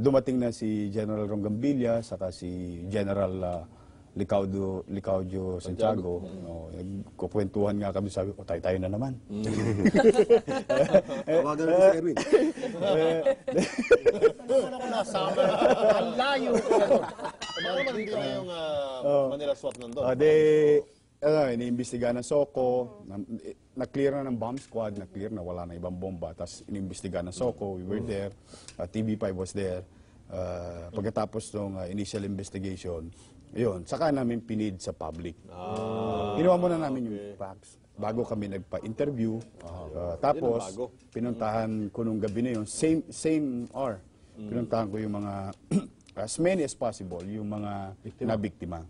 dumating na si General Rongambilla, saka si General Licaudio Santiago. Nagkukwentuhan nga kami, sabi ko, tayo na naman. Tawagan natin si Erwin. Ang layo. Baka naman hindi na yung Manila SWAT nandun. Iniimbestiga ng SOCO, na-clear na ng bomb squad, na-clear na wala na ibang bomba. Tapos iniimbestiga ng SOCO, we were there, TV5 was there. Pagkatapos ng initial investigation, yun, saka namin pinid sa public. Ginawa muna namin yung facts bago kami nagpa-interview. Tapos, pinuntahan ko nung gabi na yun, same hour. Pinuntahan ko yung mga, as many as possible, yung mga nabiktima.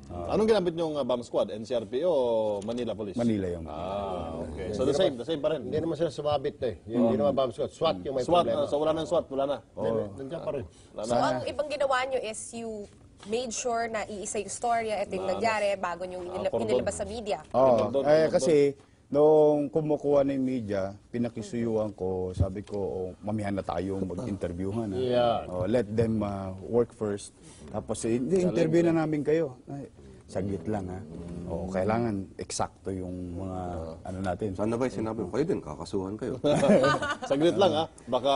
Anong ginamit niyong bomb squad? NCRP o Manila Police? Manila yung. Okay. So the same pa rin. Hindi naman sila sumabit eh. Yung ginawa bomb squad. SWAT yung may SWAT, problema. so wala ng SWAT, wala na. Nandiyan pa rin. So ang ibang ginawa nyo is you made sure na iisa yung storya, ito yung nangyari bago nyo inilabas sa media. Kasi nung kumukuha ng media, pinakisuyuan ko, sabi ko, mamihan na tayo mag-interviewhan. Let them work first. Tapos, interview na namin kayo. Saglit lang ha. Kailangan eksakto yung mga ano natin. Sana ba sinabi mo, kayo din, kakasuhan kayo. Saglit lang ha. Baka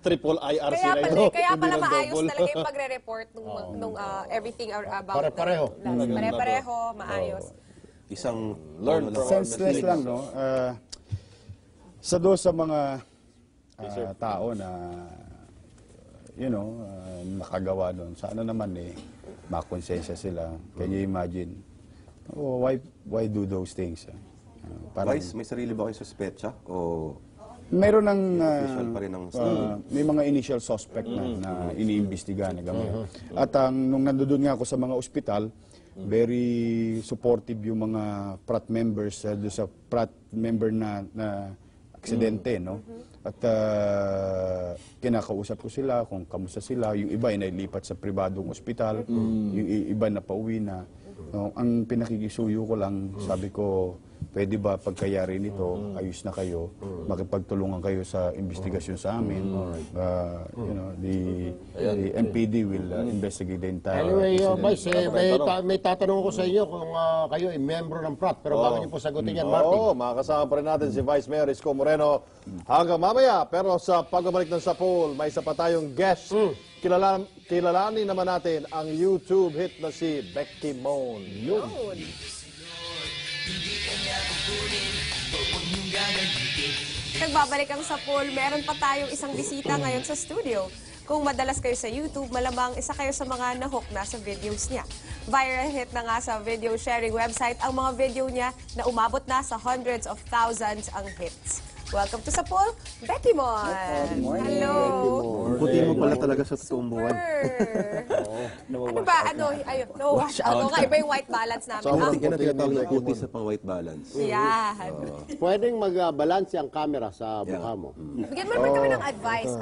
triple IRC na ito. Kaya pala maayos talaga yung pagre-report nung everything about... Pare-pareho. Pare-pareho, maayos. Isang senseless lang, no? Sa mga tao na, nakagawa doon. Sana naman makonsensya sila. Can you imagine? Why do those things? Vice, may sarili ba kayong suspecha? O meron ng official pa rin ang may mga initial suspect na iniimbestiga na gamit. At nung nandoon nga ako sa mga ospital, very supportive yung mga PRAT members do sa PRAT member na aksidente, no? At kinakausap ko sila kung kamusta sila. Yung iba ay nailipat sa pribadong ospital, yung iba na pauwi na. No, ang pinakikisuyo ko lang, sabi ko, pwede ba pagkayari nito, ayos na kayo, makipagtulungan kayo sa investigasyon sa amin. The MPD will investigate the entire Anyway, may tatanong ko sa inyo kung kayo ay membro ng PRAT. Pero bago niyo po sagutin yan, Martin. Makakasama pa rin natin si Vice Mayor Isko Moreno hanggang mamaya. Pero sa pagbabalik ng Sapul, may isa pa tayong guest. Kilalanin naman natin ang YouTube hit na si Becky Moon. Nagbabalik ang Sapul, meron pa tayong isang bisita ngayon sa studio. Kung madalas kayo sa YouTube, malamang isa kayo sa mga nahook na sa videos niya. Viral hit na nga sa video sharing website ang mga video niya na umabot na sa hundreds of thousands ang hits. Welcome to Sapul, Becky Mon. Hello. puti mo pala talaga sa totoong buhay. Ano ba? No-wash out. Iba yung white balance namin. So, hindi ka na tinatawag na puti sa pang-white balance. Yan. Pwedeng mag-balance ang camera sa mukha mo. Bigyan mo naman kami ng advice.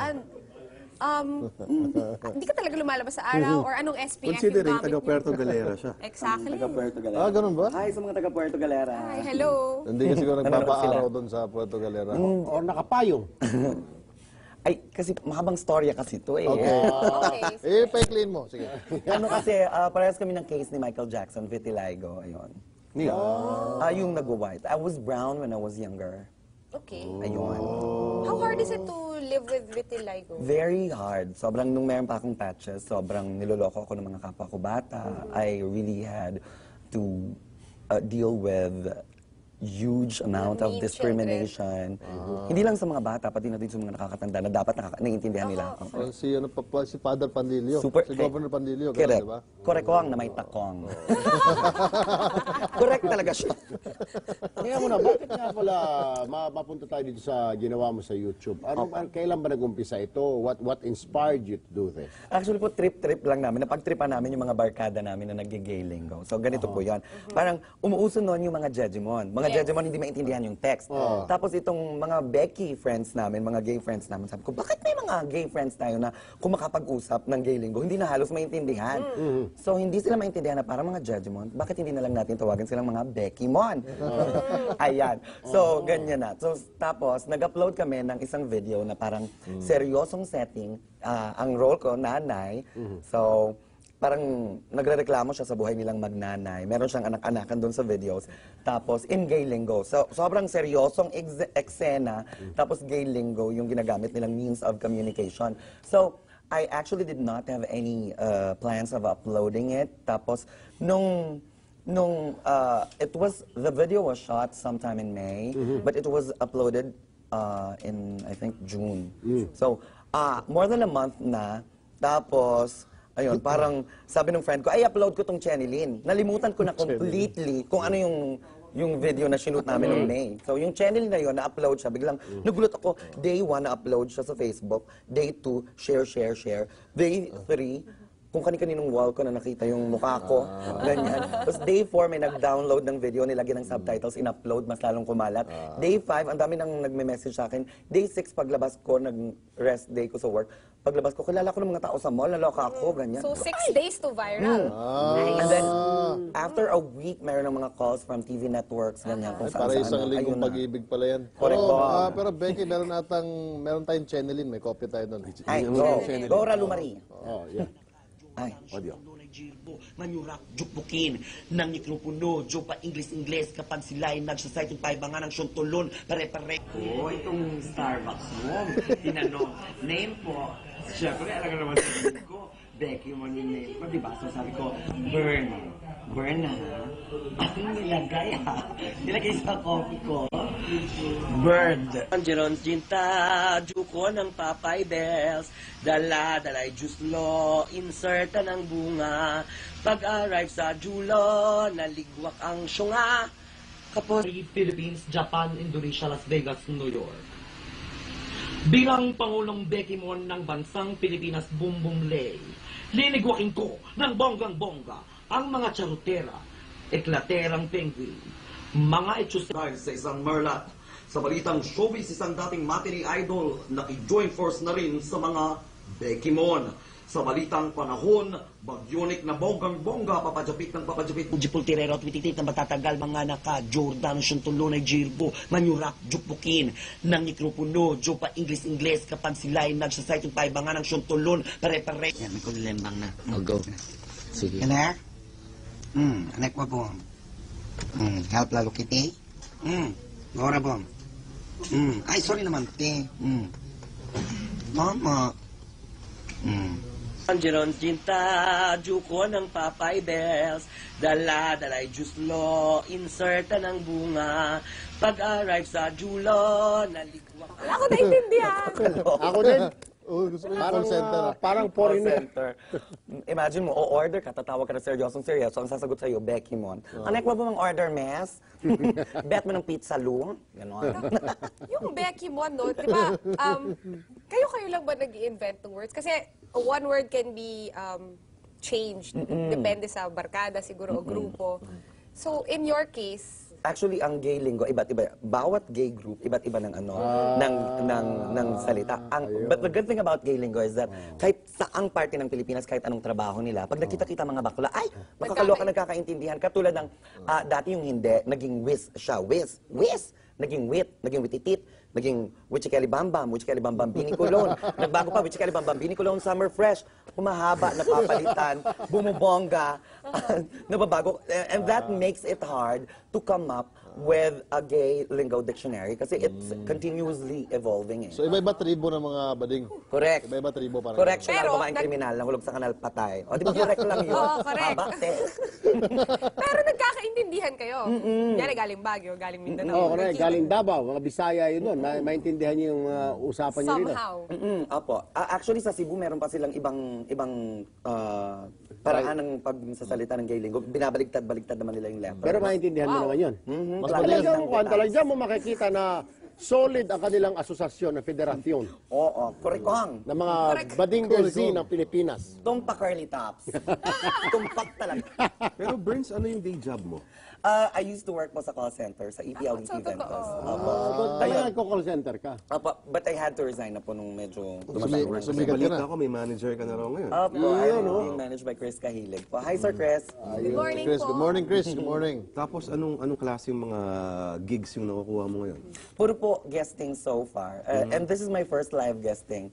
Hindi ka talaga lumalabas sa araw or anong SPF yung Considering gamit taga niyo? Puerto Galera siya. Exactly. Taga Puerto Galera. Ganun ba? Hi sa mga taga Puerto Galera. Hi, hello. Hindi ka siguro nagpapaaraw doon sa Puerto Galera. O nakapayong. Ay, kasi mahabang storya kasi ito eh. Okay. Pa-clean mo. Sige. Ano kasi, parehas kami ng case ni Michael Jackson, vitiligo, ayun. Yung nagwa-white. I was brown when I was younger. Okay. Ayun. How hard is it to live with vitiligo? Very hard. Sobrang nung meron pa akong patches, sobrang niloloko ako ng mga kapwa ko bata. I really had to deal with huge amount of discrimination. Hindi lang sa mga bata, pati na din sa mga nakakatanda na dapat naiintindihan nila ako. Si Father Pandilio. Super- Si Governor Pandilio. Correct. Diba? Korekong na may takong. Correct talaga siya. Kaya mo na, bakit nga pala mapunta tayo dito sa ginawa mo sa YouTube? Kailan ba nag-umpisa ito? What inspired you to do this? Actually po, trip-trip lang namin. Napag-tripan namin yung mga barkada namin na nag-gay lingo. So, ganito po yan. Parang umuuso noon yung mga Jejimon. Mga Jejemon hindi maintindihan yung text. Tapos itong mga Becky friends namin, mga gay friends namin, sabi ko, bakit may mga gay friends tayo na kung makapag-usap ng gay linggo, hindi na halos maintindihan. So hindi sila maintindihan na parang mga Jejemon, bakit hindi na lang natin tawagan silang mga Becky-mon? Ayan. So ganyan na. So tapos nag-upload kami ng isang video na parang seryosong setting. Ang role ko, nanay. So parang nagrereklamo siya sa buhay nilang magnanay. Meron siyang anak-anakan doon sa videos. Tapos, in gay lingo. So, sobrang seryosong eksena. Tapos, gay lingo yung ginagamit nilang means of communication. So, I actually did not have any plans of uploading it. Tapos, the video was shot sometime in May, but it was uploaded in, I think, June. So, more than a month na. Tapos, ayun, parang sabi ng friend ko, ay, upload ko tong Chenilyn. Nalimutan ko na completely kung ano yung video na shoot namin noong May. So, yung Chenilyn na yun, na-upload siya. Biglang, nagulat ako, day 1, na-upload siya sa Facebook. Day 2, share. Day 3, kung kani-kaninong wall ko na nakita yung mukha ko. Ganyan. Tapos day 4, may nag-download ng video, nilagyan ng subtitles, in-upload, mas lalong kumalat. Day 5, ang dami nang nagme-message sa akin. Day 6, paglabas ko, nag-rest day ko sa work. Paglabas ko, kilala ko ng mga tao sa mall, naloka ako, ganyan. So 6 days to viral. And then, after a week, meron ng mga calls from TV networks, ganyan. Kung Para isang linggong Ayun na. pag-ibig pala yan. Correct po. Pero Becky, meron tayong Chenilyn. May copy tayo doon. Ay, go, Ralumari. Oh, yeah. Ay. Audio. Manyurak, jukbukin, nang mikropono, jopa Ingles-Ingles, kapag sila'y nagsasay itong paibangan ng syontolon, pare-pare. Oh, itong Starbucks mo, tinanong, name po. Siyempre, alam ka naman sabihin ko, Becky mo yung name ko, diba? So sabi ko, Burn. Burn ha? Bakit nilagay ha? Nilagay sa coffee ko. Bird. Angeron Jinta, juko ng Papay Bells, dala-dalay juslo, inserta ng bunga, pag-arrive sa Julo, naligwak ang syunga, kapos. Philippines, Japan, Indonesia, Las Vegas, New York. Bilang Pangulong Becky Mon ng bansang Pilipinas, Bumbum Lay, linigwakin ko ng bonggang-bongga ang mga charutera, eklaterang penguin, mga etsyusa. Sa isang merlat, sa balitang showbiz, isang dating matinee idol, naki-join force na rin sa mga Becky-mon. Sa balitang panahon, Bagyonic na bonggang-bongga, papajapit ng papajapit. Jipul tirero at wititit na matatagal mga naka Jordan, Shantulo, Jirbo, Manyurak, Jukbukin, nang mikropono, jopa Ingles-Ingles, kapag sila'y nagsasay itong paibangan ng Shantulo, pare-pare. Yan, may kulilembang na. I'll go. Sige. Kana? Anak ko bom. Help lalo kiti. Gora bom. Ay, sorry naman, te. Mama. Angeron Jinta, juko ng Papay Bells, dala-dalay juslo, inserta ng bunga, pag-arrive sa Julo, naligwak. Wala ko naintindihan. Ako din. Gusto ko yung call center. Parang Call foreigner. center. Imagine mo, o-order ka, tatawag ka na seryosong seryoso, ang sasagot sa'yo, Becky Mon. Anak mo ba mang order, mess? Bet mo ng pizza loom? Ganon. Yung Becky mo, no, di ba, kayo lang ba nag-i-invent ng words? Kasi one word can be changed. Depende sa barkada, siguro, o grupo. So, in your case, Actually, ang gay lingo, iba't iba. Bawat gay group, iba't iba ng ano, ng salita. But the good thing about gay lingo is that kahit saang parte ng Pilipinas, kahit anong trabaho nila, pag nakita-kita mga bakla, ay, makakaloka, nagkakaintindihan. Katulad ng, dati yung hindi, naging whiz siya. Whiz. Naging naging wititit, naging Wichikeli Bambam, Binikulon. Nagbago pa, Wichikeli Bambam, Binikulon, Summer Fresh. Humahaba, napapalitan, bumubongga, nababago. And that makes it hard to come up with a gay lingo dictionary kasi it's continuously evolving. So, iba-iba tribo ng mga bading. Correct. Iba-iba tribo parang. Correctional, Pero, babaeng kriminal, nahulog sa kanal, patay. O, di ba correct lang yun? Oo, correct. Haba, te. pero nagkakaintindihan kayo. Yan galing Baguio, galing Mindanao. Oo, correct. Galing Davao, mga Bisaya yun doon. Maintindihan niyo yung usapan niyo rin. Somehow. Apo. Actually, sa Cebu, meron pa silang ibang paraan ng pagsasalita ng gay lingo. Binabaligtad-baligtad naman nila yung letter. Pero maintindihan mo naman yun. Mas madalas Talagang mo makikita na solid ang kanilang asosasyon na federasyon Oo, kurikong. ng mga bading jersey ng Pilipinas. Tumpak curly tops. Tumpak talaga. Pero Burns, ano yung day job mo? I used to work po sa call center, sa EPL so Ventus. totoo. Kaya nagko-call center ka. But I had to resign na po nung medyo Sumigat ka Balita na. ko, may manager ka na raw ngayon. I'm being managed by Chris Cahilig po. Hi, Sir Chris. Good morning Chris, po. good morning, Chris. Good morning. Tapos, anong klase yung mga gigs yung nakukuha mo ngayon? Puro po guesting so far. And this is my first live guesting.